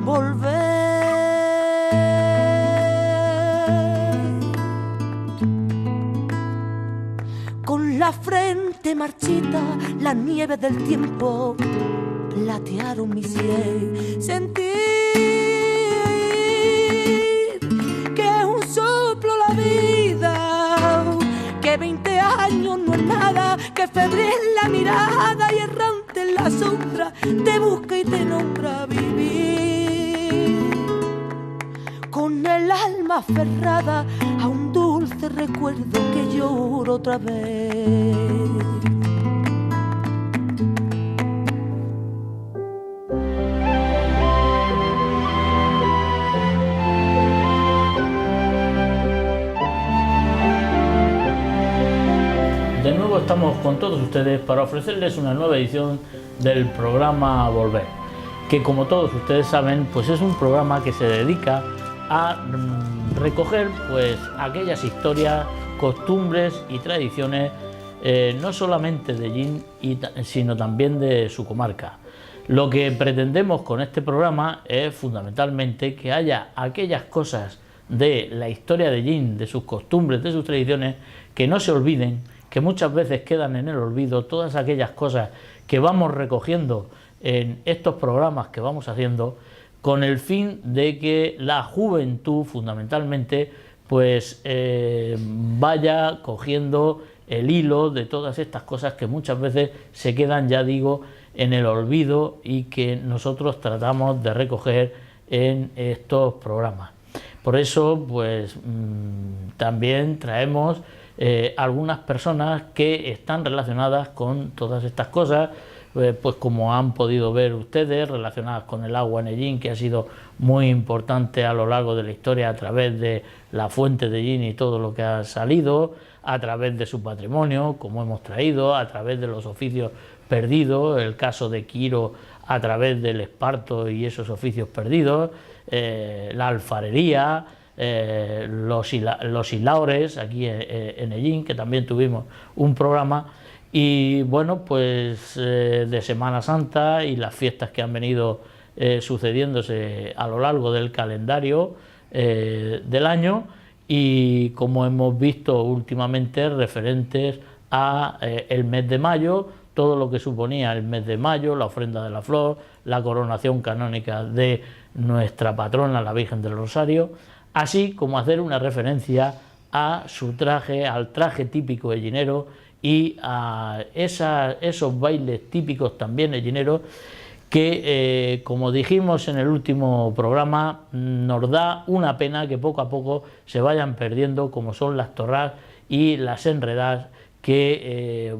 volver. Con la frente marchita, la nieve del tiempo platearon mi sien. Sentir que es un soplo la vida, que 20 años no es nada, que febril la mirada y errante en la sombra te busca y te nombra vivir. Con el alma aferrada a un dulce recuerdo que lloro otra vez. De nuevo estamos con todos ustedes para ofrecerles una nueva edición del programa Volver, que como todos ustedes saben, pues es un programa que se dedica a recoger pues aquellas historias, costumbres y tradiciones no solamente de Jaén, sino también de su comarca. Lo que pretendemos con este programa es fundamentalmente que haya aquellas cosas de la historia de Jaén, de sus costumbres, de sus tradiciones, que no se olviden, que muchas veces quedan en el olvido, todas aquellas cosas que vamos recogiendo en estos programas que vamos haciendo, con el fin de que la juventud fundamentalmente pues vaya cogiendo el hilo de todas estas cosas que muchas veces se quedan, ya digo, en el olvido y que nosotros tratamos de recoger en estos programas. Por eso pues también traemos algunas personas que están relacionadas con todas estas cosas, pues como han podido ver ustedes, relacionadas con el agua en Jaén, que ha sido muy importante a lo largo de la historia a través de la fuente de Jaén y todo lo que ha salido, a través de su patrimonio, como hemos traído, a través de los oficios perdidos, el caso de Quiro a través del esparto y esos oficios perdidos, la alfarería, los hilaures aquí en Jaén, que también tuvimos un programa. Y bueno, pues de Semana Santa y las fiestas que han venido sucediéndose a lo largo del calendario del año, y como hemos visto últimamente referentes a el mes de mayo, todo lo que suponía el mes de mayo, la ofrenda de la flor, la coronación canónica de nuestra patrona, la Virgen del Rosario, así como hacer una referencia a su traje, al traje típico gallinero y a esos bailes típicos también gallineros que, como dijimos en el último programa, nos da una pena que poco a poco se vayan perdiendo, como son las torras y las enredadas, que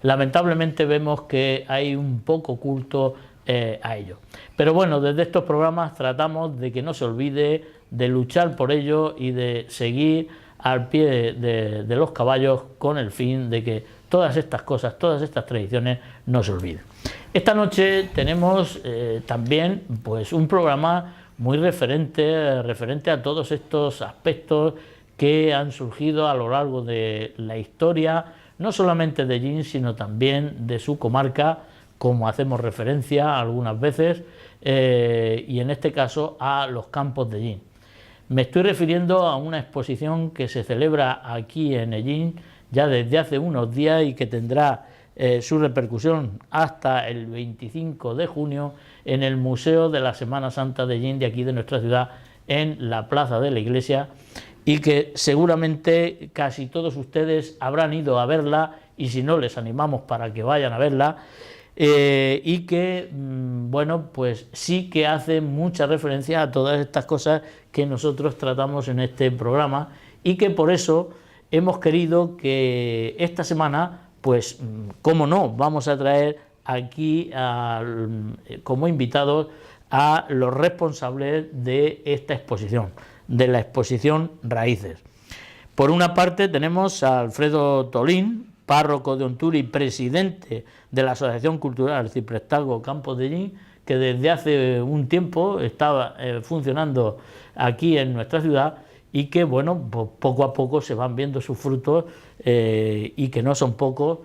lamentablemente vemos que hay un poco culto a ello. Pero bueno, desde estos programas tratamos de que no se olvide, de luchar por ello y de seguir al pie de los caballos con el fin de que todas estas cosas, todas estas tradiciones no se olviden. Esta noche tenemos también pues un programa muy referente a todos estos aspectos que han surgido a lo largo de la historia, no solamente de Jaén, sino también de su comarca, como hacemos referencia algunas veces, y en este caso a los campos de Jaén. Me estoy refiriendo a una exposición que se celebra aquí en Jaén ya desde hace unos días y que tendrá su repercusión hasta el 25 de junio en el Museo de la Semana Santa de Jaén, de aquí de nuestra ciudad, en la Plaza de la Iglesia, y que seguramente casi todos ustedes habrán ido a verla, y si no, les animamos para que vayan a verla, y que bueno, pues sí que hace mucha referencia a todas estas cosas que nosotros tratamos en este programa, y que por eso hemos querido que esta semana, pues cómo no, vamos a traer aquí como invitados a los responsables de esta exposición, de la exposición Raíces. Por una parte tenemos a Alfredo Tolín, párroco de Onturi y presidente de la Asociación Cultural Ciprestalgo Campos de Jaén, que desde hace un tiempo estaba funcionando aquí en nuestra ciudad, y que bueno, pues poco a poco se van viendo sus frutos, y que no son pocos,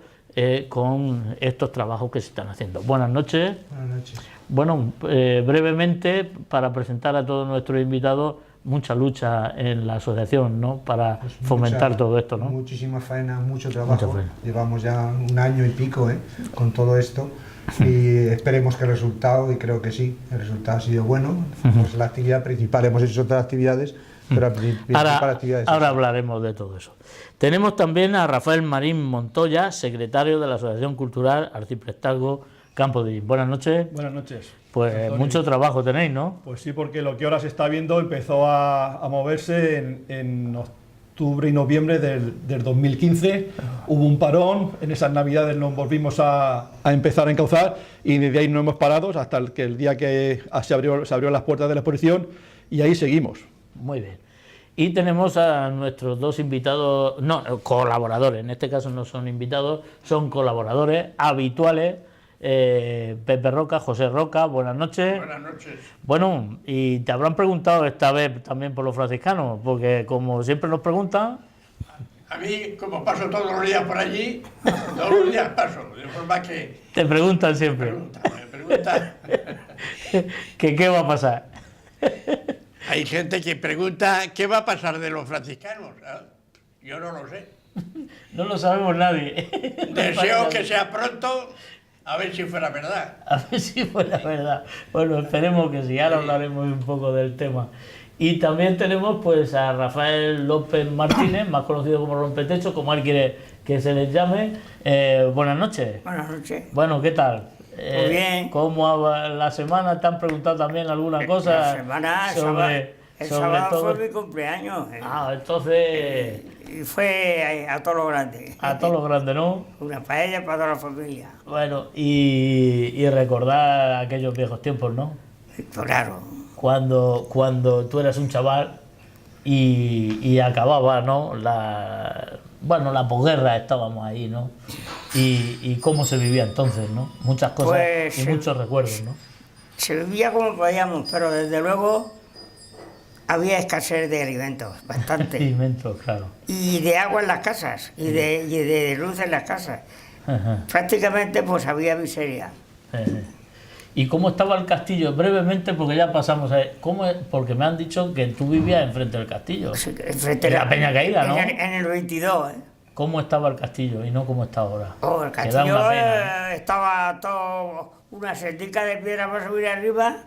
con estos trabajos que se están haciendo. Buenas noches. Buenas noches. Bueno, brevemente, para presentar a todos nuestros invitados, mucha lucha en la asociación, ¿no? Para pues fomentar todo esto, ¿no? Muchísima faena, mucho trabajo. Llevamos ya un año y pico con todo esto y esperemos que el resultado, y creo que sí, el resultado ha sido bueno. Pues la actividad principal, hemos hecho otras actividades, pero la principal actividad es ahora hablaremos de todo eso. Tenemos también a Rafael Marín Montoya, secretario de la Asociación Cultural Arciprestazgo Campo de Illín. Buenas noches. Buenas noches. Pues Antonio, mucho trabajo tenéis, ¿no? Pues sí, porque lo que ahora se está viendo empezó a moverse en octubre y noviembre del 2015. Hubo un parón, en esas navidades nos volvimos a empezar a encauzar y desde ahí no hemos parado hasta el día que se abrió las puertas de la exposición y ahí seguimos. Muy bien. Y tenemos a nuestros dos invitados, no, colaboradores, en este caso no son invitados, son colaboradores habituales. Pepe Roca, José Roca, buenas noches. Buenas noches. Bueno, y te habrán preguntado esta vez también por los franciscanos, porque como siempre nos preguntan... A mí, como paso todos los días por allí, todos los días paso, de forma que... Te preguntan siempre. Me preguntan. ¿Que qué va a pasar? Hay gente que pregunta qué va a pasar de los franciscanos. Yo no lo sé. No lo sabemos nadie. Deseo que sea pronto, a ver si fuera verdad. A ver si fuera verdad. Bueno, esperemos que sí, ahora hablaremos un poco del tema. Y también tenemos pues a Rafael López Martínez, más conocido como Rompetecho, como él quiere que se les llame. Buenas noches. Buenas noches. Bueno, ¿qué tal? Muy bien. ¿Cómo va la semana? ¿Te han preguntado también alguna cosa? La semana, sobre sábado todo? fue mi cumpleaños. Entonces... Y fue a todo lo grande. A todo lo grande, ¿no? Una paella para toda la familia. Bueno, y recordar aquellos viejos tiempos, ¿no? Claro. Cuando tú eras un chaval y acababa, ¿no? La posguerra, estábamos ahí, ¿no? Y cómo se vivía entonces, ¿no? Muchas cosas pues, y muchos recuerdos, ¿no? Se vivía como podíamos, pero desde luego había escasez de alimentos, bastante. Alimentos, claro. Y de agua en las casas, y de luz en las casas. Ajá. Prácticamente pues había miseria. ¿Y cómo estaba el castillo? Brevemente, porque ya pasamos a... Porque me han dicho que tú vivías enfrente del castillo. Sí, enfrente de la Peña Caída, ¿no? En el 22, ¿Cómo estaba el castillo y no cómo está ahora? El castillo estaba todo una sendica de piedra para subir arriba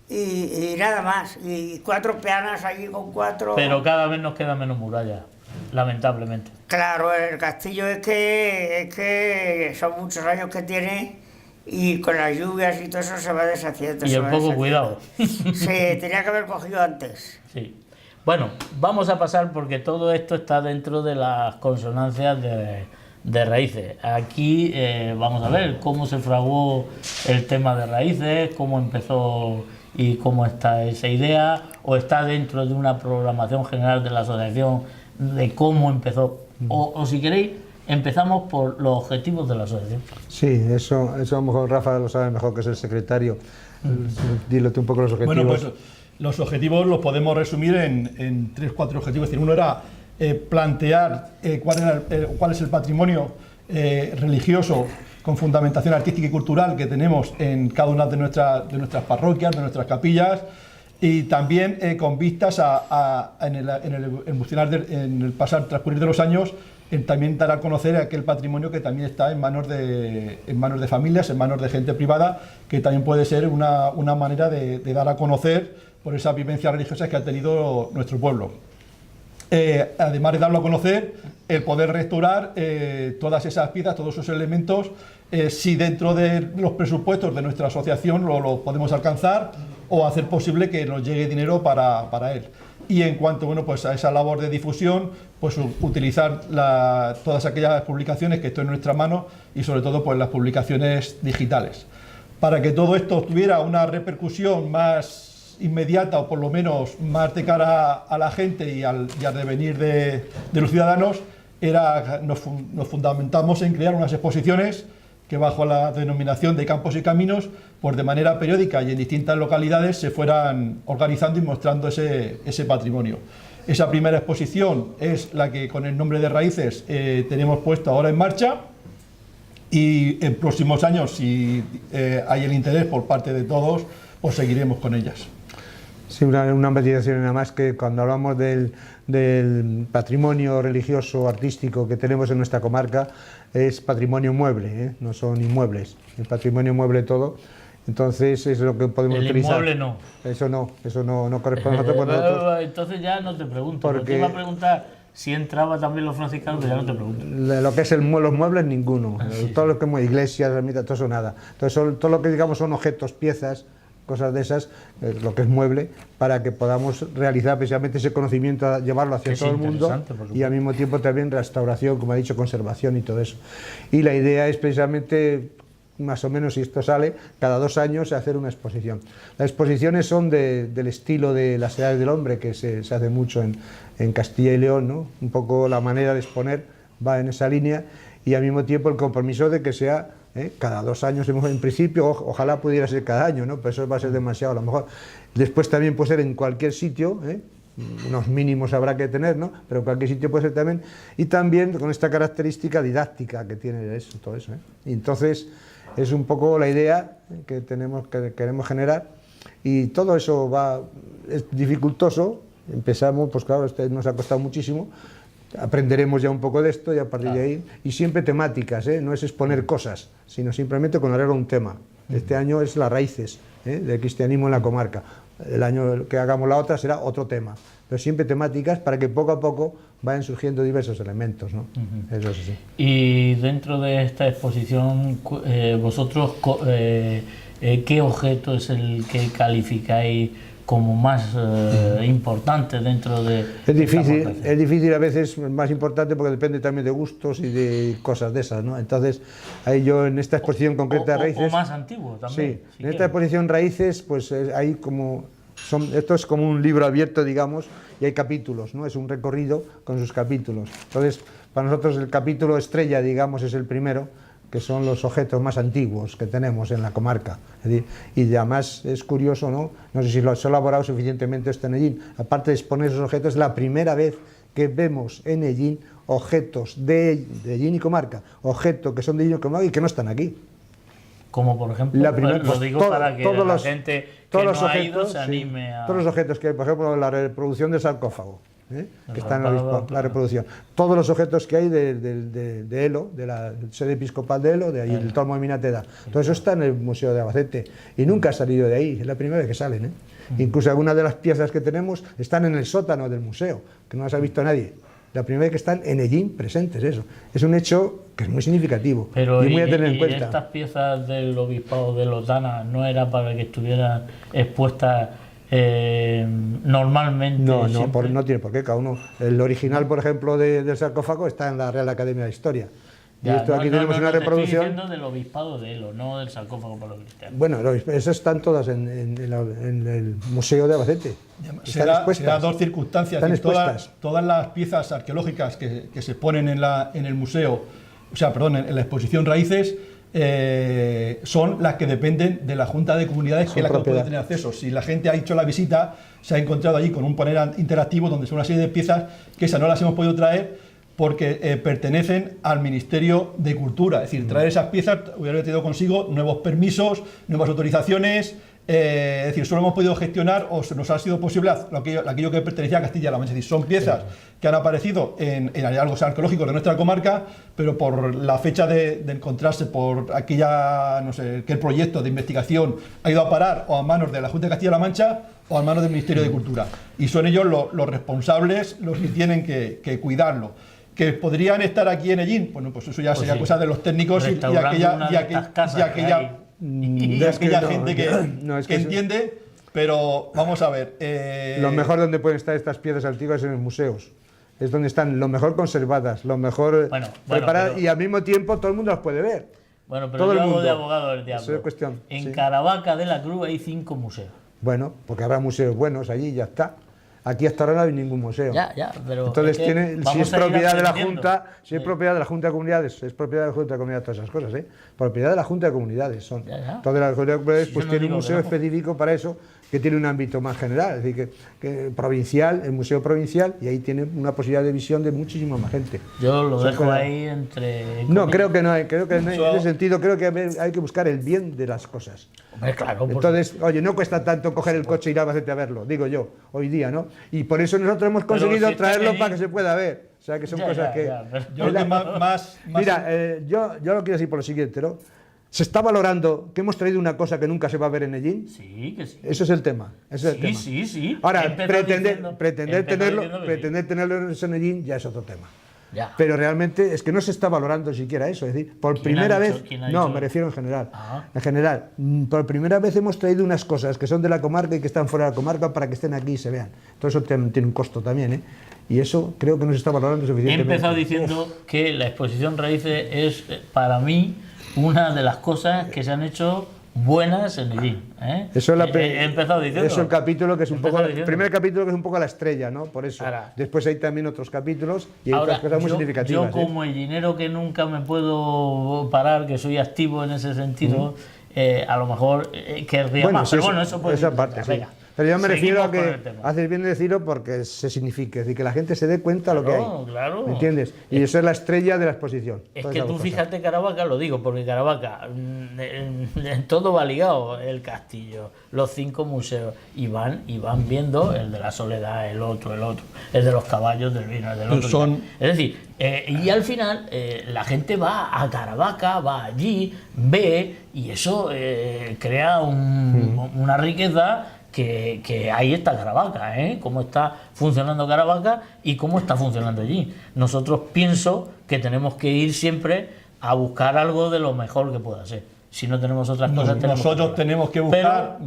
y nada más. Y 4 peanas allí con 4... Pero cada vez nos queda menos muralla, lamentablemente. Claro, el castillo es que son muchos años que tiene y con las lluvias y todo eso se va deshaciendo. Y el poco cuidado. Se tenía que haber cogido antes. Sí. Bueno, vamos a pasar porque todo esto está dentro de las consonancias de raíces. Aquí vamos a ver cómo se fraguó el tema de raíces, cómo empezó y cómo está esa idea, o está dentro de una programación general de la asociación de cómo empezó. O si queréis, empezamos por los objetivos de la asociación. Sí, eso a lo mejor Rafa lo sabe mejor que es el secretario. Dile tú un poco los objetivos. Bueno, pues los objetivos los podemos resumir en 3 o 4 objetivos. Es decir, uno era plantear cuál es el patrimonio religioso con fundamentación artística y cultural que tenemos en cada una de nuestras parroquias, de nuestras capillas, y también con vistas en el transcurrir de los años, también dar a conocer aquel patrimonio que también está en manos de familias, en manos de gente privada, que también puede ser una manera de dar a conocer por esas vivencias religiosas que ha tenido nuestro pueblo. Además de darlo a conocer, el poder restaurar todas esas piezas, todos esos elementos, si dentro de los presupuestos de nuestra asociación lo podemos alcanzar, o hacer posible que nos llegue dinero para él. Y en cuanto pues a esa labor de difusión, pues utilizar todas aquellas publicaciones que estén en nuestra mano, y sobre todo pues las publicaciones digitales, para que todo esto tuviera una repercusión más inmediata, o por lo menos más de cara a la gente y al devenir de los ciudadanos. Nos fundamentamos en crear unas exposiciones que, bajo la denominación de Campos y Caminos, pues de manera periódica y en distintas localidades se fueran organizando y mostrando ese patrimonio. Esa primera exposición es la que, con el nombre de Raíces, tenemos puesto ahora en marcha, y en próximos años, si hay el interés por parte de todos, pues seguiremos con ellas. Sí, una matización nada más, que cuando hablamos del patrimonio religioso artístico que tenemos en nuestra comarca, es patrimonio mueble, no son inmuebles, el patrimonio mueble todo. Entonces es lo que podemos utilizar. El inmueble no. Eso no corresponde a nosotros. Entonces ya no te pregunto, porque te iba a preguntar si entraba también los franciscanos, pero ya no te pregunto. Lo que es los muebles, ninguno. Todo lo que es iglesias, ermitas, todo eso nada. Entonces todo lo que digamos son objetos, piezas, cosas de esas, lo que es mueble, para que podamos realizar precisamente ese conocimiento, llevarlo hacia todo el mundo, y al mismo tiempo también restauración, como ha dicho, conservación y todo eso. Y la idea es precisamente, más o menos, si esto sale, cada 2 años hacer una exposición. Las exposiciones son del estilo de las edades del hombre, que se hace mucho en Castilla y León, ¿no? Un poco la manera de exponer va en esa línea, y al mismo tiempo el compromiso de que sea cada 2 años, en principio, ojalá pudiera ser cada año, ¿no? Pero eso va a ser demasiado a lo mejor. Después también puede ser en cualquier sitio, unos mínimos habrá que tener, ¿no? Pero en cualquier sitio puede ser también, y también con esta característica didáctica que tiene eso, todo eso, Y entonces es un poco la idea que queremos generar, y todo eso es dificultoso. Empezamos, pues claro, nos ha costado muchísimo. Aprenderemos ya un poco de esto y a partir de ahí, y siempre temáticas, no es exponer cosas, sino simplemente con arreglo a un tema. Este año es las raíces del cristianismo en la comarca. El año que hagamos la otra será otro tema, pero siempre temáticas para que poco a poco vayan surgiendo diversos elementos, ¿no? Eso es así. Y dentro de esta exposición, vosotros, ¿qué objeto es el que calificáis como más importante dentro de... Es difícil a veces, más importante, porque depende también de gustos y de cosas de esas, ¿no? Entonces, ahí yo en esta exposición concreta de raíces... O más antiguo también. Sí, en esta exposición raíces, pues hay como... esto es como un libro abierto, digamos, y hay capítulos, ¿no? Es un recorrido con sus capítulos. Entonces, para nosotros el capítulo estrella, digamos, es el primero, que son los objetos más antiguos que tenemos en la comarca. Es decir, y además es curioso, ¿no? No sé si lo has elaborado suficientemente esto en Ellín. Aparte de exponer esos objetos, es la primera vez que vemos en Ellín objetos de Ellín y comarca, objetos que son de Ellín y comarca y que no están aquí. Como por ejemplo, lo digo para que la gente que no ha ido se anime a... Todos los objetos que hay, por ejemplo, la reproducción del sarcófago, que está en la reproducción. Todos los objetos que hay de Elo, de la sede episcopal de Elo, de ahí el Tormo de Minateda, todo eso está en el Museo de Albacete y nunca ha salido de ahí, es la primera vez que salen. Incluso algunas de las piezas que tenemos están en el sótano del museo, que no las ha visto nadie. La primera vez que están en Ellín presentes, eso. Es un hecho que es muy significativo. Pero y muy a tener en cuenta. Estas piezas del obispado de Lozana no era para que estuvieran expuestas normalmente. No tiene por qué. Cada uno. El original, por ejemplo, del sarcófago está en la Real Academia de Historia. Ya, aquí tenemos una reproducción. Estoy diciendo del obispado de Elo, no del sarcófago para los cristianos. Bueno, esas están todas en el Museo de Albacete. Será 2 circunstancias. Todas las piezas arqueológicas que se ponen en el museo, en la exposición Raíces, son las que dependen de la Junta de Comunidades, que es la que puede tener acceso. Si la gente ha hecho la visita, se ha encontrado allí con un panel interactivo donde son una serie de piezas que esas no las hemos podido traer porque pertenecen al Ministerio de Cultura. Es decir, traer esas piezas hubiera tenido consigo nuevos permisos, nuevas autorizaciones. Es decir, solo hemos podido gestionar, o nos ha sido posible aquello que pertenecía a Castilla-La Mancha. Es decir, son piezas que han aparecido en hallazgos arqueológicos de nuestra comarca, pero por la fecha de encontrarse, por aquel proyecto de investigación ha ido a parar o a manos de la Junta de Castilla-La Mancha o a manos del Ministerio de Cultura. Y son ellos los responsables, los que tienen que cuidarlo. ¿Que podrían estar aquí en Ellín? Bueno, pues eso ya sería cosa de los técnicos y aquella gente que entiende, pero vamos a ver. Lo mejor donde pueden estar estas piezas antiguas es en los museos. Es donde están lo mejor conservadas, lo mejor preparadas, y al mismo tiempo todo el mundo las puede ver. Bueno, pero yo hago de abogado del diablo. Eso es cuestión. En Caravaca de la Cruz hay 5 museos. Bueno, porque habrá museos buenos allí y ya está. Aquí hasta ahora no hay ningún museo. Ya, pero entonces es que si es vamos a ir propiedad de la aprendiendo. Junta, si es propiedad de la Junta de Comunidades, es propiedad de la Junta de Comunidades, todas esas cosas, propiedad de la Junta de Comunidades son. Ya. Entonces la Junta de Comunidades Si pues yo no tiene un digo museo que no. específico para eso, que tiene un ámbito más general, es decir, que provincial, el museo provincial, y ahí tiene una posibilidad de visión de muchísima más gente. Yo lo Son dejo cosas- ahí entre... No, creo que no hay, en Eso- ese sentido creo que hay que buscar el bien de las cosas. Hombre, claro, por- Entonces, oye, no cuesta tanto coger el coche e ir a Albacete a verlo, digo yo, hoy día, ¿no? Y por eso nosotros hemos conseguido si está traerlo allí- para que se pueda ver. O sea, que son cosas que... pero- Yo creo que más Mira, yo lo quiero decir por lo siguiente, ¿no? Se está valorando que hemos traído una cosa que nunca se va a ver en Ellín. Sí, que sí. Eso es el tema. Ese es el tema. Sí. Ahora, Empezó pretender diciendo tenerlo que sí. en Ellín ya es otro tema. Ya. Pero realmente es que no se está valorando siquiera eso. Es decir, por ¿Quién primera ha vez. dicho- quién ha No, dicho? me refiero en general. Ah. En general, por primera vez hemos traído unas cosas que son de la comarca y que están fuera de la comarca para que estén aquí y se vean. Todo eso tiene un costo también, ¿eh? Y eso creo que no se está valorando He suficientemente. empezado diciendo que la exposición Raíces es, para mí, una de las cosas que se han hecho buenas en Ellín. ¿eh? Eso es la He empezado diciendo. Eso el capítulo que es un poco el diciendo. primer capítulo que es un poco la estrella, ¿no? Por eso. Ahora. Después hay también otros capítulos y hay Ahora, otras cosas muy yo significativas. como ellinero que nunca me puedo parar, que soy activo en ese sentido, a lo mejor querría más. sí, Pero bueno, eso puede esa ser. parte, sí. Venga, Pero yo me refiero a seguimos con que el tema. haces bien de decirlo porque se signifique, es decir, que la gente se dé cuenta de lo que Claro, hay. claro. ¿Me entiendes? Y eso es la estrella de la exposición. Es todas que esas tú cosas. fíjate Caravaca, lo digo, porque Caravaca, en todo va ligado, el castillo, los 5 museos, y van viendo el de la Soledad, el otro, el de los caballos del vino, el del otro. Son- Es decir, y al final la gente va a Caravaca, va allí, ve, y eso crea una riqueza que ahí está Caravaca, ¿eh? Cómo está funcionando Caravaca y cómo está funcionando allí. Nosotros pienso que tenemos que ir siempre a buscar algo de lo mejor que pueda ser. Si no tenemos otras cosas, Nosotros tenemos que buscar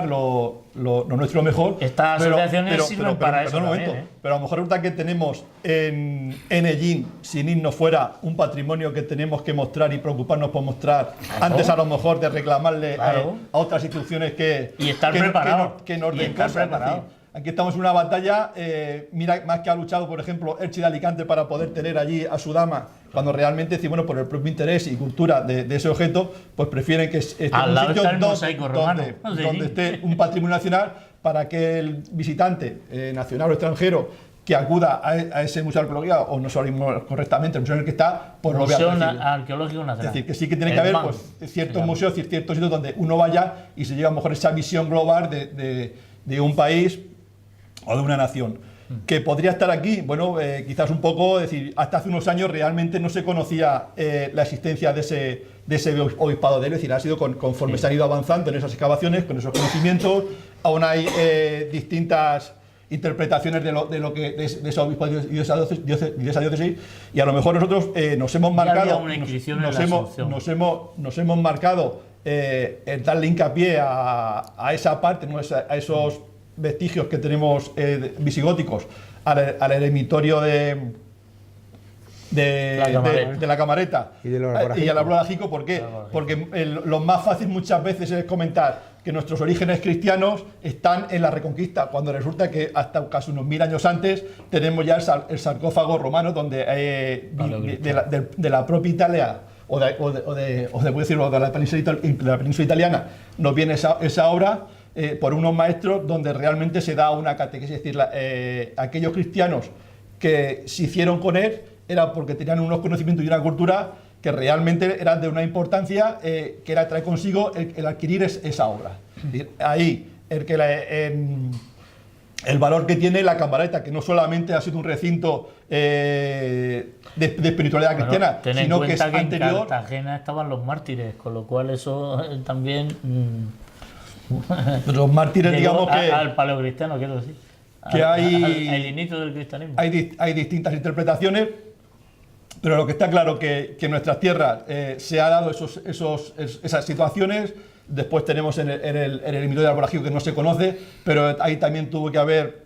lo nuestro mejor. Estas asociaciones sirven para eso perdón un también, momento, ¿eh? pero a lo mejor resulta que tenemos en Ellín, sin irnos fuera, un patrimonio que tenemos que mostrar y preocuparnos por mostrar, Claro. antes a lo mejor de reclamarle Claro. a otras instituciones Y estar preparado. que nos Y den estar cosas. preparado. Es decir, aquí estamos en una batalla, mira, más que ha luchado, por ejemplo, Elche de Alicante para poder tener allí a su dama, cuando realmente, bueno, por el propio interés y cultura de ese objeto, pues prefieren que esté en Al un lado sitio está el mosaico romano. Sí. donde esté un patrimonio nacional para que el visitante nacional o extranjero que acuda a ese museo de arqueología o no sabemos correctamente el museo en el que está, pues lo vea. Museo recibir. Arqueológico Es Nacional. decir, que sí que tiene El que haber MAN, pues, ciertos se llama. museos, ciertos sitios donde uno vaya y se lleva a lo mejor esa visión global de un país o de una nación. Que podría estar aquí, bueno, quizás un poco, es decir, hasta hace unos años realmente no se conocía la existencia de ese obispado de él, es decir, ha sido conforme se han ido avanzando en esas excavaciones, con esos conocimientos, aún hay distintas interpretaciones de ese obispado y de esa diócesis, y a lo mejor nosotros nos hemos había marcado, una inscripción en nos la hemos, Asunción. nos hemos marcado el darle hincapié a esa parte, ¿no? a esos vestigios que tenemos visigóticos, al eremitorio de la Camareta Y del Arborajico. y al Arborajico. ¿Por qué? Porque lo más fácil muchas veces es comentar que nuestros orígenes cristianos están en la Reconquista, cuando resulta que hasta casi unos 1000 años antes tenemos ya el sarcófago romano donde de la propia Italia o de la península italiana nos viene esa obra por unos maestros donde realmente se da una catequesis, es decir, aquellos cristianos que se hicieron con él era porque tenían unos conocimientos y una cultura que realmente eran de una importancia que era traer consigo el adquirir esa obra. Es decir, ahí el valor que tiene la Camareta, que no solamente ha sido un recinto de espiritualidad cristiana, Ten en sino que es cuenta que en anterior. Cartagena estaban los mártires, con lo cual eso también Los mártires, llegó digamos que al paleocristiano, quiero decir. Que hay- al inicio del cristianismo. hay distintas interpretaciones, pero lo que está claro que en nuestras tierras se ha dado esas situaciones. Después tenemos en el eremitorio de Arborajico, que no se conoce, pero ahí también tuvo que haber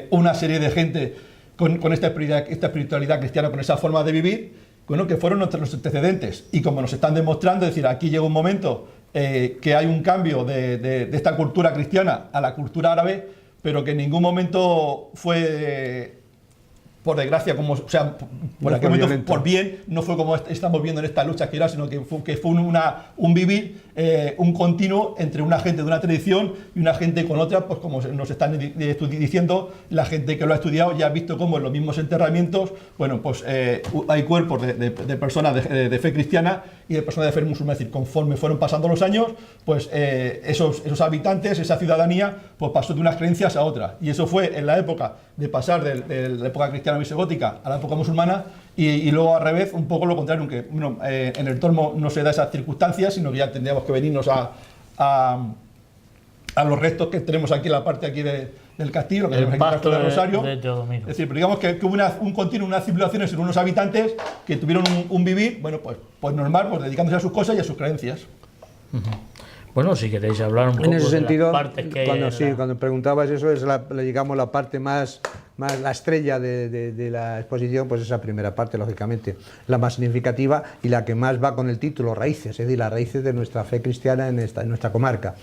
una serie de gente con esta espiritualidad cristiana, con esa forma de vivir, bueno, que fueron nuestros antecedentes. Y como nos están demostrando, es decir, aquí llega un momento que hay un cambio de esta cultura cristiana a la cultura árabe, pero que en ningún momento fue, por desgracia, como, o sea, por aquel momento, por bien, no fue como estamos viendo en esta lucha que era, sino que fue un vivir, un continuo entre una gente de una tradición y una gente con otra, pues como nos están diciendo, la gente que lo ha estudiado ya ha visto cómo en los mismos enterramientos, bueno, pues hay cuerpos de personas de fe cristiana y de personas de fe musulmana. Es decir, conforme fueron pasando los años, pues esos habitantes, esa ciudadanía, pues pasó de unas creencias a otras. Y eso fue en la época de pasar de la época cristiana visigótica a la época musulmana, y luego al revés, un poco lo contrario, aunque bueno, en el Tormo no se da esas circunstancias, sino que ya tendríamos que venirnos a los restos que tenemos aquí en la parte aquí del castillo, que tenemos aquí en el Rosario. Es decir, pero digamos que hubo un continuo, unas civilizaciones en unos habitantes que tuvieron un vivir, bueno, pues normal, pues dedicándose a sus cosas y a sus creencias. Bueno, si queréis hablar un poco en ese sentido, de las partes que cuando preguntabas eso, es digamos la parte más la estrella de la exposición, pues esa primera parte, lógicamente, la más significativa y la que más va con el título, raíces, es decir, las raíces de nuestra fe cristiana en nuestra comarca.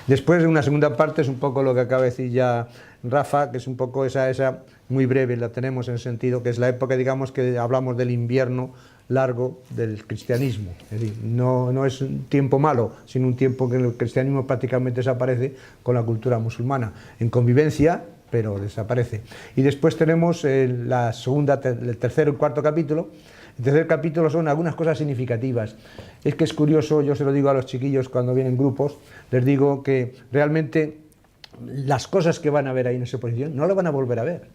Después, una segunda parte es un poco lo que acaba de decir ya Rafa, que es un poco esa muy breve, la tenemos en el sentido que es la época, digamos, que hablamos del invierno largo del cristianismo, es decir, no es un tiempo malo, sino un tiempo que el cristianismo prácticamente desaparece con la cultura musulmana, en convivencia, pero desaparece. Y después tenemos el tercero y cuarto capítulo. El tercer capítulo son algunas cosas significativas. Es que es curioso, yo se lo digo a los chiquillos cuando vienen grupos, les digo que realmente las cosas que van a ver ahí en esa exposición no las van a volver a ver.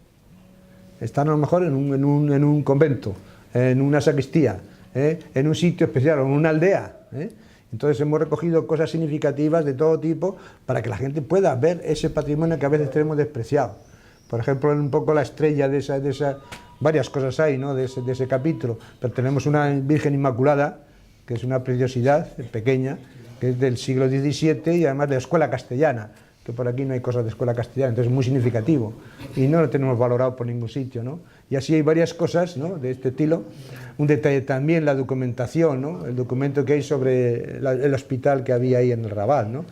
Están a lo mejor en un convento, en una sacristía, en un sitio especial o en una aldea. Entonces hemos recogido cosas significativas de todo tipo para que la gente pueda ver ese patrimonio que a veces tenemos despreciado. Por ejemplo, un poco la estrella de esa varias cosas hay, ¿no?, de ese capítulo, pero tenemos una Virgen Inmaculada, que es una preciosidad pequeña, que es del siglo XVII y además de la escuela castellana, que por aquí no hay cosas de escuela castellana, entonces es muy significativo y no lo tenemos valorado por ningún sitio, ¿no? Y así hay varias cosas, ¿no?, de este estilo. Un detalle también, la documentación, ¿no?, el documento que hay sobre el hospital que había ahí en el Raval, ¿no?,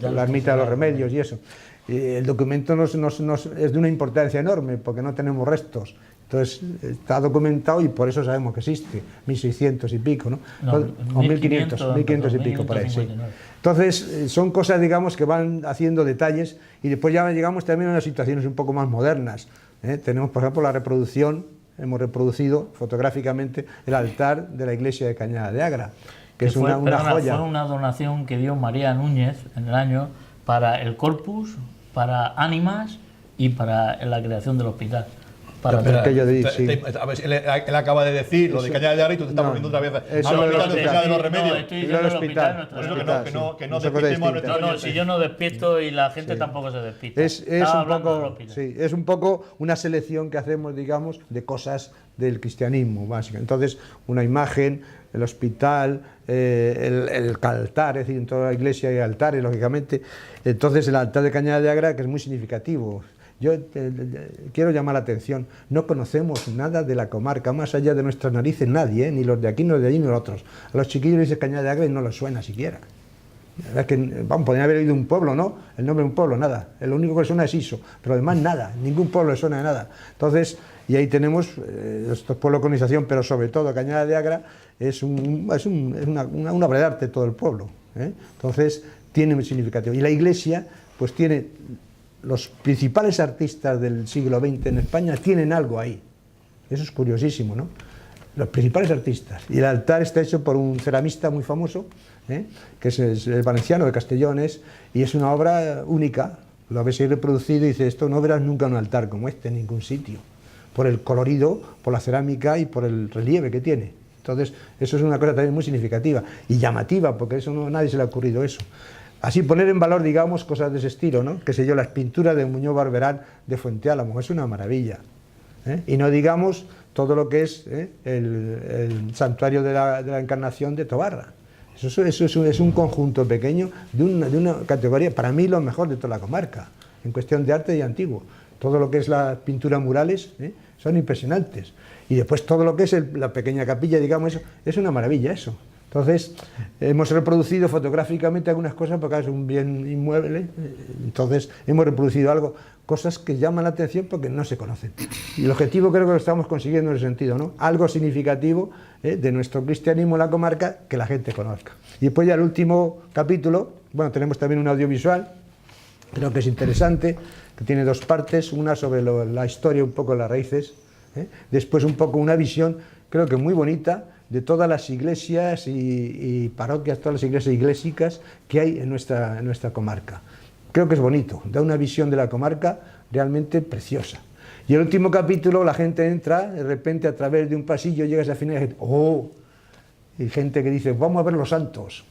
la ermita de los Remedios y eso. El documento es de una importancia enorme porque no tenemos restos. Entonces está documentado y por eso sabemos que existe, 1600 y pico, ¿no? O 1500 y pico, por ahí, sí. Entonces son cosas, digamos, que van haciendo detalles y después ya llegamos también a unas situaciones un poco más modernas. Tenemos, por ejemplo, la reproducción, hemos reproducido fotográficamente el altar de la iglesia de Cañada de Agra, que es una joya. Fue una donación que dio María Núñez en el año para el Corpus, para Ánimas y para la creación del hospital. Él acaba de decir lo de Cañada de Agra y tú te estás volviendo otra vez a lo de los Remedios. Estoy diciendo el hospital. Que no despistemos a nuestros. No, si yo no despisto y la gente tampoco se despista. Es un poco una selección que hacemos, digamos, de cosas del cristianismo, básicamente. Entonces, una imagen, el hospital, el altar, es decir, en toda la iglesia hay altares, lógicamente. Entonces, el altar de Cañada de Agra, que es muy significativo. Yo quiero llamar la atención, no conocemos nada de la comarca, más allá de nuestras narices nadie, ni los de aquí, ni los de allí, ni los otros. A los chiquillos les dice Cañada de Agra y no les suena siquiera. La verdad es que, vamos, podrían haber oído un pueblo, ¿no? El nombre de un pueblo, nada. Lo único que suena es Iso, pero además nada, ningún pueblo le suena de nada. Entonces, y ahí tenemos estos pueblos de colonización, pero sobre todo Cañada de Agra es una obra de arte todo el pueblo. Entonces, tiene un significativo. Y la iglesia, pues tiene... Los principales artistas del siglo XX en España tienen algo ahí. Eso es curiosísimo, ¿no? Los principales artistas. Y el altar está hecho por un ceramista muy famoso, que es el valenciano de Castellones, y es una obra única. Lo habéis reproducido y dice, esto no verás nunca un altar como este en ningún sitio. Por el colorido, por la cerámica y por el relieve que tiene. Entonces, eso es una cosa también muy significativa y llamativa, porque eso nadie se le ha ocurrido eso. Así poner en valor, digamos, cosas de ese estilo, ¿no? Qué sé yo, las pinturas de Muñoz Barberán de Fuente Álamo, es una maravilla. Y no digamos todo lo que es el santuario de la Encarnación de Tobarra. Eso es un conjunto pequeño de una categoría, para mí lo mejor de toda la comarca, en cuestión de arte y antiguo. Todo lo que es la pintura murales son impresionantes. Y después todo lo que es la pequeña capilla, digamos, eso es una maravilla eso. Entonces, hemos reproducido fotográficamente algunas cosas porque es un bien inmueble, entonces hemos reproducido algo, cosas que llaman la atención porque no se conocen. Y el objetivo creo que lo estamos consiguiendo en ese sentido, ¿no? Algo significativo de nuestro cristianismo en la comarca que la gente conozca. Y después ya el último capítulo, bueno, tenemos también un audiovisual, creo que es interesante, que tiene dos partes, una sobre la historia, un poco las raíces, después un poco una visión, creo que muy bonita, de todas las iglesias y parroquias, todas las iglesias iglésicas que hay en nuestra comarca. Creo que es bonito, da una visión de la comarca realmente preciosa. Y el último capítulo, la gente entra, de repente a través de un pasillo llegas al final y gente, ¡oh! Y gente que dice, vamos a ver los santos.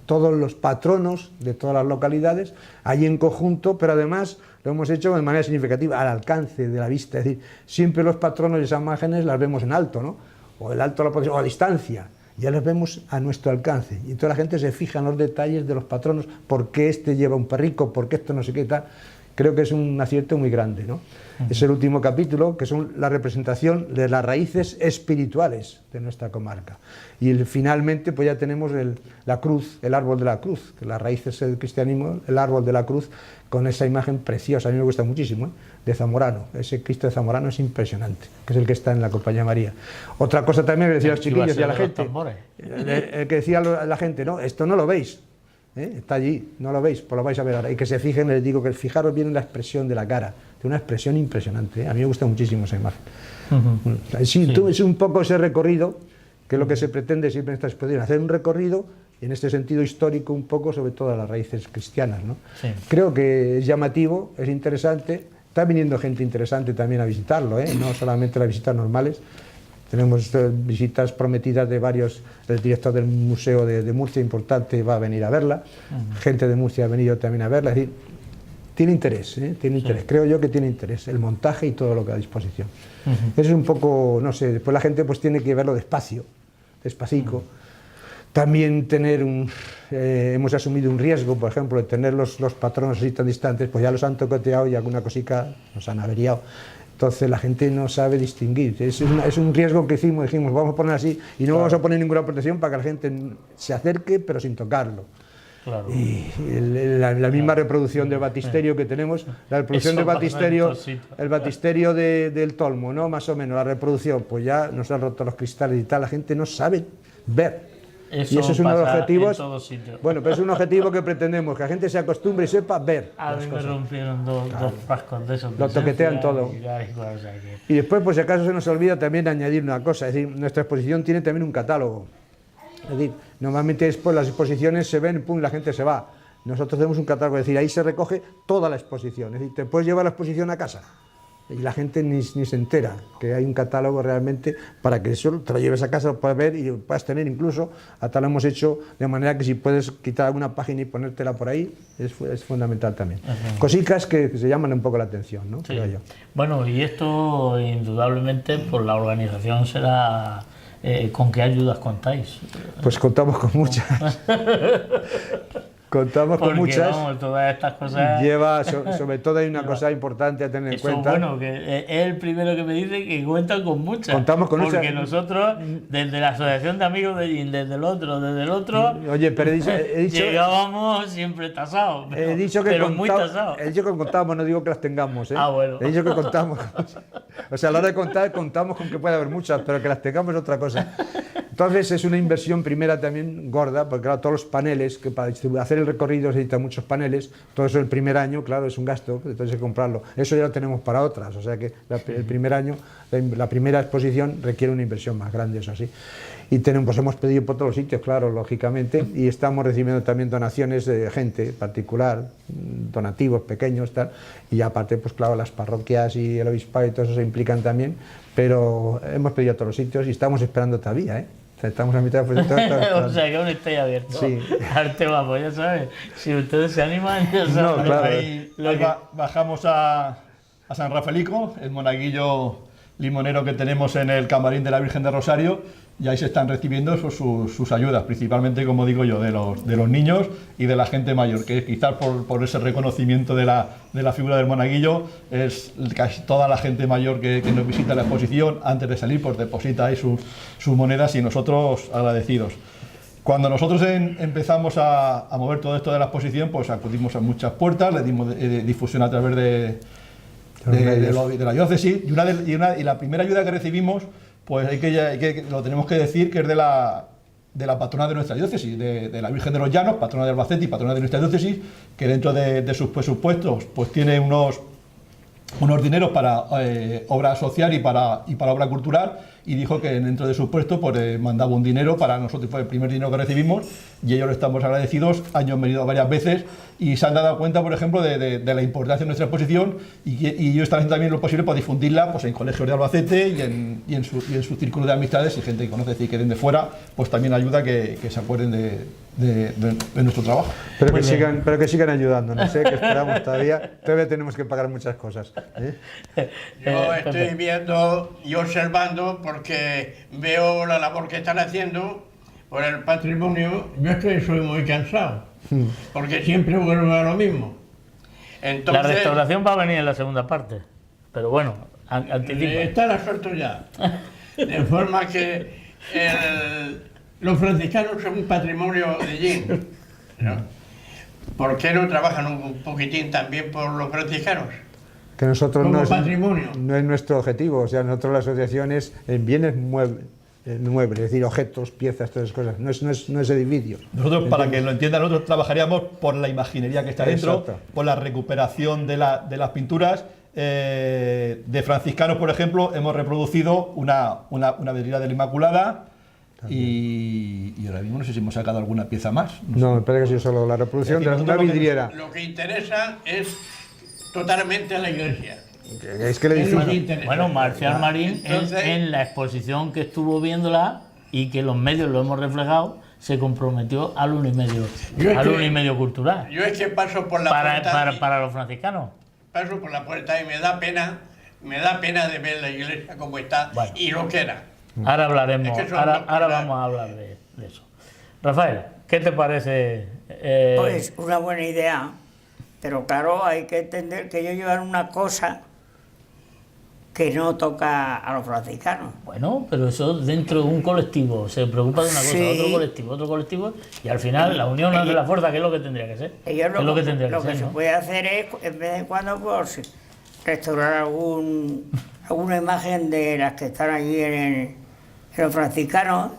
Todos los patronos de todas las localidades, ahí en conjunto, pero además lo hemos hecho de manera significativa, al alcance de la vista. Es decir, siempre los patronos de esas imágenes las vemos en alto, ¿no? O el alto o a distancia, ya los vemos a nuestro alcance. Y toda la gente se fija en los detalles de los patronos, por qué este lleva un perrico, por qué esto no sé qué tal. Creo que es un acierto muy grande, ¿no? Es el último capítulo, que son la representación de las raíces espirituales de nuestra comarca. Y finalmente pues ya tenemos la cruz, el árbol de la cruz, que las raíces del cristianismo, el árbol de la cruz, con esa imagen preciosa, a mí me gusta muchísimo, de Zamorano. Ese Cristo de Zamorano es impresionante, que es el que está en la Compañía de María. Otra cosa también que decía a los chiquillos y a la gente, que decía a la gente, no, esto no lo veis, está allí, no lo veis, pues lo vais a ver ahora. Y que se fijen, les digo que fijaros bien en la expresión de la cara, de una expresión impresionante, a mí me gusta muchísimo esa imagen. Sí, es un poco ese recorrido, que es lo que se pretende siempre en esta exposición, hacer un recorrido en este sentido histórico un poco sobre todas las raíces cristianas, ¿no? Sí. Creo que es llamativo, es interesante, está viniendo gente interesante también a visitarlo, no solamente las visitas normales. Tenemos visitas prometidas de varios, el director del Museo de Murcia importante va a venir a verla, gente de Murcia ha venido también a verla, es decir, tiene interés, tiene interés, creo yo que tiene interés, el montaje y todo lo que hay a disposición. Eso es un poco, no sé, después la gente pues tiene que verlo despacito. También tener hemos asumido un riesgo, por ejemplo, de tener los patronos así tan distantes, pues ya los han tocoteado y alguna cosica nos han averiado. Entonces la gente no sabe distinguir. Es un riesgo que dijimos, vamos a poner así y no vamos a poner ninguna protección para que la gente se acerque, pero sin tocarlo. Claro. Y la misma reproducción del batisterio que tenemos, la reproducción del batisterio, el batisterio del Tolmo, ¿no? Más o menos, la reproducción, pues ya nos han roto los cristales y tal, la gente no sabe ver. Eso y eso es uno de los objetivos. Bueno, pero es un objetivo que pretendemos, que la gente se acostumbre y sepa ver. A mí me rompieron dos frascos de esos. Lo toquetean todo. Y después, por si acaso se nos olvida también añadir una cosa, es decir, nuestra exposición tiene también un catálogo. Es decir, normalmente después las exposiciones se ven, pum, la gente se va. Nosotros tenemos un catálogo, es decir, ahí se recoge toda la exposición. Es decir, te puedes llevar la exposición a casa y la gente ni se entera que hay un catálogo realmente para que eso te lo lleves a casa, lo puedas ver y lo puedas tener incluso. Hasta lo hemos hecho de manera que si puedes quitar alguna página y ponértela por ahí, es fundamental también. Cositas que se llaman un poco la atención, ¿no? Sí. Creo yo. Bueno, y esto indudablemente por la organización será... ¿con qué ayudas contáis? Pues contamos con muchas. Contamos con muchas. Vamos, todas estas cosas... Lleva, sobre todo hay una cosa importante a tener en cuenta. Bueno, que es el primero que me dice que cuentan con muchas. Contamos con muchas. Porque nosotros, desde la Asociación de Amigos de Jin, desde el otro... Oye, pero he dicho llegábamos siempre tasados. Pero muy tasados. He dicho que contamos, no digo que las tengamos. Ah, bueno. He dicho que contamos. O sea, a la hora de contar, contamos con que puede haber muchas, pero que las tengamos es otra cosa. Entonces es una inversión primera también gorda, porque claro, todos los paneles, que para hacer el recorrido se necesitan muchos paneles, todo eso el primer año, claro, es un gasto, entonces hay que comprarlo. Eso ya lo tenemos para otras, o sea que el primer año, la primera exposición requiere una inversión más grande, eso sí. Y pues hemos pedido por todos los sitios, claro, lógicamente, y estamos recibiendo también donaciones de gente particular, donativos pequeños, tal, y aparte, pues claro, las parroquias y el obispado y todo eso se implican también, pero hemos pedido a todos los sitios y estamos esperando todavía, Estamos a mitad de proyecto. O sea, que aún estáis abiertos. Sí. Arte guapo, ya sabes. Si ustedes se animan, ya saben. No, claro. Ahí bajamos a San Rafaelico, el monaguillo limonero que tenemos en el camarín de la Virgen de Rosario, y ahí se están recibiendo sus ayudas, principalmente, como digo yo, de los niños y de la gente mayor, que quizás por ese reconocimiento de la figura del monaguillo, es casi toda la gente mayor que nos visita la exposición, antes de salir, pues deposita ahí sus monedas y nosotros agradecidos. Cuando nosotros empezamos a mover todo esto de la exposición, pues acudimos a muchas puertas, le dimos difusión a través de la diócesis, y la primera ayuda que recibimos, pues lo tenemos que decir, que es de la patrona de nuestra diócesis, de la Virgen de los Llanos, patrona de Albacete y patrona de nuestra diócesis, que dentro de sus presupuestos pues tiene unos dineros para obra social y para obra cultural, y dijo que dentro de su puesto pues mandaba un dinero para nosotros. Fue el primer dinero que recibimos y ellos le estamos agradecidos. Han venido varias veces y se han dado cuenta, por ejemplo, de la importancia de nuestra exposición, y ellos están haciendo también lo posible para difundirla pues en colegios de Albacete y en su círculo de amistades, y gente que conoce y que den de fuera, pues también ayuda que se acuerden de nuestro trabajo. Pero que sigan ayudándonos, que esperamos todavía tenemos que pagar muchas cosas. Yo estoy viendo y observando, porque veo la labor que están haciendo por el patrimonio. Yo es que soy muy cansado, porque siempre vuelvo a lo mismo. Entonces, la restauración va a venir en la segunda parte, pero bueno, anticipa. Está la suelto ya. De forma que los franciscanos son un patrimonio de allí, ¿no? ¿Por qué no trabajan un poquitín también por los franciscanos? Que nosotros como no patrimonio. No es nuestro objetivo. O sea, nosotros la asociación es en bienes muebles, es decir, objetos, piezas, todas esas cosas. No es edificio. Nosotros, para que lo entiendan, nosotros trabajaríamos por la imaginería que está dentro, por la recuperación de las pinturas. De franciscanos, por ejemplo, hemos reproducido una vidriera de la Inmaculada. Y ahora mismo no sé si hemos sacado alguna pieza más. No, me parece que ha sido solo la reproducción de una vidriera. Lo que interesa es totalmente a la iglesia. Es que le dicen. Bueno, Marcial Marín, en la exposición que estuvo viéndola y que los medios lo hemos reflejado, se comprometió al 1,5 cultural. Yo es que paso por la puerta. Para los franciscanos. Paso por la puerta y me da pena de ver la iglesia como está, bueno, y lo que era. Ahora hablaremos, ahora vamos a hablar de eso. Rafael, ¿qué te parece? Pues una buena idea, pero claro, hay que entender que ellos llevan una cosa que no toca a los franciscanos. Bueno, pero eso dentro de un colectivo, se preocupa de una cosa, sí. otro colectivo, y al final la unión hace la fuerza, que es lo que tendría que ser. Lo que se puede hacer es, en vez de cuando, pues, restaurar alguna imagen de las que están allí en los franciscanos,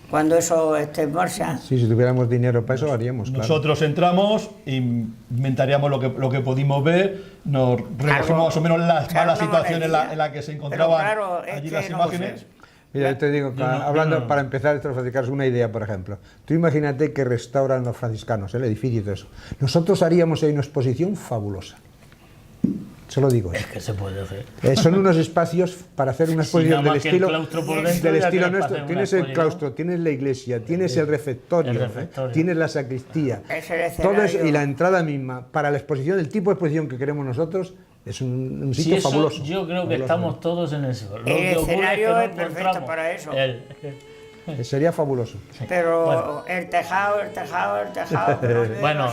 cuando eso esté en marcha. Sí, si tuviéramos dinero para eso lo haríamos, claro. Nosotros entramos, inventaríamos lo que pudimos ver, nos recogimos más o menos las malas situaciones en la que se encontraban allí las imágenes. Mira, yo te digo, hablando para empezar estos franciscanos, una idea, por ejemplo. Tú imagínate que restauran los franciscanos, el edificio y todo eso. Nosotros haríamos ahí una exposición fabulosa. Se lo digo. Es que se puede hacer. Son unos espacios para hacer una exposición del estilo nuestro. Tienes el claustro, tienes la iglesia, tienes el refectorio, tienes la sacristía. Todo eso, y la entrada misma, para la exposición, el tipo de exposición que queremos nosotros, es un sitio fabuloso. Yo creo que estamos todos en eso. El escenario es perfecto para eso. Sería fabuloso. Pero bueno. el tejado. Bueno.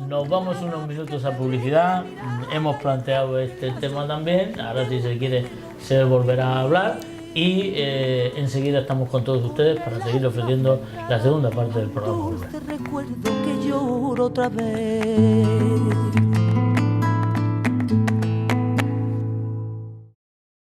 Nos vamos unos minutos a publicidad. Hemos planteado este tema también. Ahora, si se quiere, se volverá a hablar. Y enseguida estamos con todos ustedes para seguir ofreciendo la segunda parte del programa. Te recuerdo que lloro otra vez.